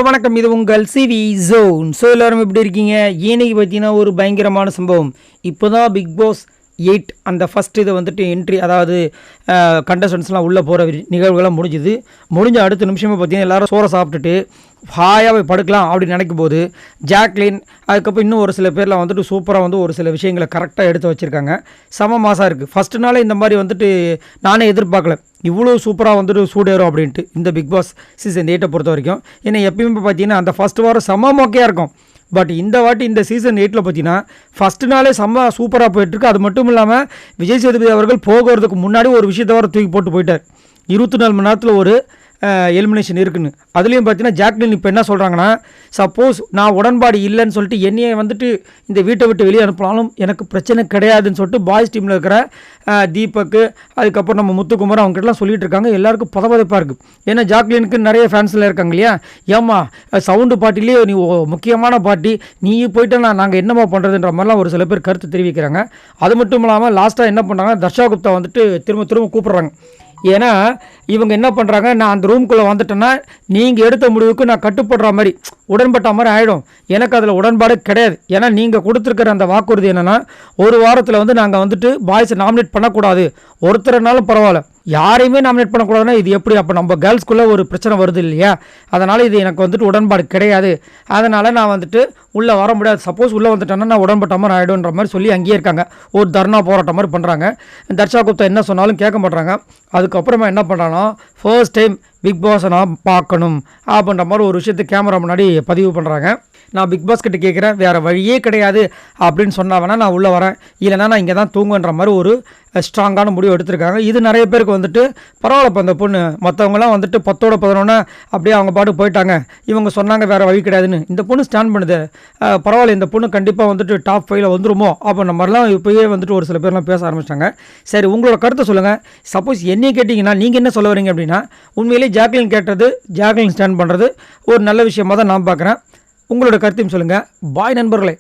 வணக்கம். இது உங்கள் சிவி ஜோன். ஸோ எல்லோரும் எப்படி இருக்கீங்க? இன்னைக்கு பார்த்தீங்கன்னா ஒரு பயங்கரமான சம்பவம். இப்போ தான் பிக் பாஸ் 8 அந்த ஃபஸ்ட் இதை வந்துட்டு என்ட்ரி, அதாவது கண்டஸ்டன்ஸ்லாம் உள்ளே போகிற நிகழ்வுகள்லாம் முடிஞ்ச அடுத்த நிமிஷமே பார்த்தீங்கன்னா எல்லோரும் சோறை சாப்பிட்டுட்டு ஹாயாக போய் படுக்கலாம் அப்படின்னு நினைக்கும் போது ஜாக்லின், அதுக்கப்புறம் இன்னும் ஒரு சில பேர்லாம் வந்துட்டு சூப்பராக வந்து ஒரு சில விஷயங்களை கரெக்டாக எடுத்து வச்சுருக்காங்க. செம மாசாக இருக்குது. ஃபஸ்ட்டு நாளே இந்த மாதிரி வந்துட்டு நானே எதிர்பார்க்கல இவ்வளோ சூப்பராக வந்துட்டு சூடேறும் அப்படின்ட்டு இந்த பிக் பாஸ் சீசன் 8 பொறுத்த வரைக்கும். ஏன்னா எப்பயுமே பார்த்தீங்கன்னா அந்த ஃபஸ்ட் வாரம் செம மொக்கையாக இருக்கும். பட் இந்த வாட்டி இந்த சீசன் 8 பார்த்தீங்கன்னா ஃபஸ்ட்டு நாளே செம்ம சூப்பராக போயிட்டுருக்கு. அது மட்டும் இல்லாமல் விஜய் சேதுபதி அவர்கள் போகிறதுக்கு முன்னாடி ஒரு விஷயத்தை வர தூக்கி போட்டு போயிட்டார். 24 மணி நேரத்தில் ஒரு எலிமினேஷன் இருக்குன்னு. அதுலேயும் பார்த்தீங்கன்னா ஜாக்லின் இப்போ என்ன சொல்கிறாங்கன்னா, சப்போஸ் நான் உடன்பாடு இல்லைன்னு சொல்லிட்டு என்னையை வந்துட்டு இந்த வீட்டை விட்டு வெளியே அனுப்பினாலும் எனக்கு பிரச்சனை கிடையாதுன்னு சொல்லிட்டு பாய்ஸ் டீமில் இருக்கிற தீபக்கு, அதுக்கப்புறம் நம்ம முத்துக்குமார் அவங்ககிட்டலாம் சொல்லிட்டு இருக்காங்க. எல்லாருக்கும் பதப்பதப்பாக இருக்குது. ஏன்னா ஜாக்லினுக்கு நிறைய ஃபேன்ஸில் இருக்காங்க இல்லையா, ஏம்மா சவுண்டு பார்ட்டிலேயே நீ முக்கியமான பார்ட்டி, நீ போயிட்டு நாங்கள் என்னம்மா பண்ணுறதுன்ற மாதிரிலாம் ஒரு சில பேர் கருத்து தெரிவிக்கிறாங்க. அது மட்டும் இல்லாமல் லாஸ்ட்டாக என்ன பண்ணுறாங்க, தர்ஷா குப்தா வந்துட்டு திரும்ப கூப்பிட்றாங்க. ஏன்னா இவங்க என்ன பண்ணுறாங்க, நான் அந்த ரூம்குள்ளே வந்துட்டேன்னா நீங்கள் எடுத்த முடிவுக்கு நான் கட்டுப்படுற மாதிரி உடன்பட்ட மாதிரி ஆகிடும். எனக்கு அதில் உடன்பாடு கிடையாது. ஏன்னா நீங்கள் கொடுத்துருக்கிற அந்த வாக்குறுதி என்னென்னா, ஒரு வாரத்தில் வந்து நாங்கள் வந்துட்டு பாய்ஸை நாமினேட் பண்ணக்கூடாது, ஒருத்தர்னாலும் பரவாயில்ல, யாரையுமே நாமினேட் பண்ணக்கூடாதுன்னா இது எப்படி? அப்போ நம்ம கேர்ள்ஸ்குள்ளே ஒரு பிரச்சனை வருது இல்லையா? அதனால் இது எனக்கு வந்துட்டு உடன்பாடு கிடையாது. அதனால் நான் வந்துட்டு உள்ளே வர முடியாது. சப்போஸ் உள்ளே வந்துட்டேன்னா நான் உடன்பட்ட மாதிரி ஆகிடுன்ற மாதிரி சொல்லி அங்கேயே இருக்காங்க. ஒரு தர்ணா போராட்டம் மாதிரி பண்ணுறாங்க. தர்ஷா குப்தா என்ன சொன்னாலும் கேட்க மாட்டாங்க. அதுக்கப்புறமா என்ன பண்ணுறாங்கன்னா, ஃபர்ஸ்ட் டைம் பிக் பாஸை நான் பார்க்கணும் அப்படின்ற மாதிரி ஒரு விஷயத்தை கேமரா முன்னாடி பதிவு பண்ணுறாங்க. நான் பிக் பாஸ் கிட்ட கேட்குறேன், வேறு வழியே கிடையாது அப்படின்னு சொன்னால் வேணால் நான் உள்ளே வரேன், இல்லைனா நான் இங்கே தான் தூங்குன்ற மாதிரி ஒரு ஸ்ட்ராங்கான முடிவு எடுத்திருக்காங்க. இது நிறைய பேருக்கு வந்துட்டு பரவாயில்லப்போ அந்த பொண்ணு, மற்றவங்களாம் வந்துட்டு 10ஓட 11 அப்படியே அவங்க பாட்டு போயிட்டாங்க, இவங்க சொன்னாங்க வேறு வழி கிடையாதுன்னு. இந்த பொண்ணு ஸ்டாண்ட் பண்ணுது, பரவாயில்ல, இந்த பொண்ணு கண்டிப்பாக வந்துட்டு டாப் 5ல் வந்துருமோ அப்படின்ற மாதிரிலாம் இப்போயே வந்துட்டு ஒரு சில பேர்லாம் பேச ஆரம்பிச்சிட்டாங்க. சரி, உங்களோட கருத்தை சொல்லுங்கள். சப்போஸ் என்னையே கேட்டிங்கன்னா நீங்கள் என்ன சொல்ல வரீங்க அப்படின்னா, உண்மையிலேயே ஜாக்லின் கேட்டது, ஜாக்லின் ஸ்டாண்ட் பண்ணுறது ஒரு நல்ல விஷயமாக தான் நான் பார்க்குறேன். உங்களோட கருத்தையும் சொல்லுங்கள். பாய் நண்பர்களே.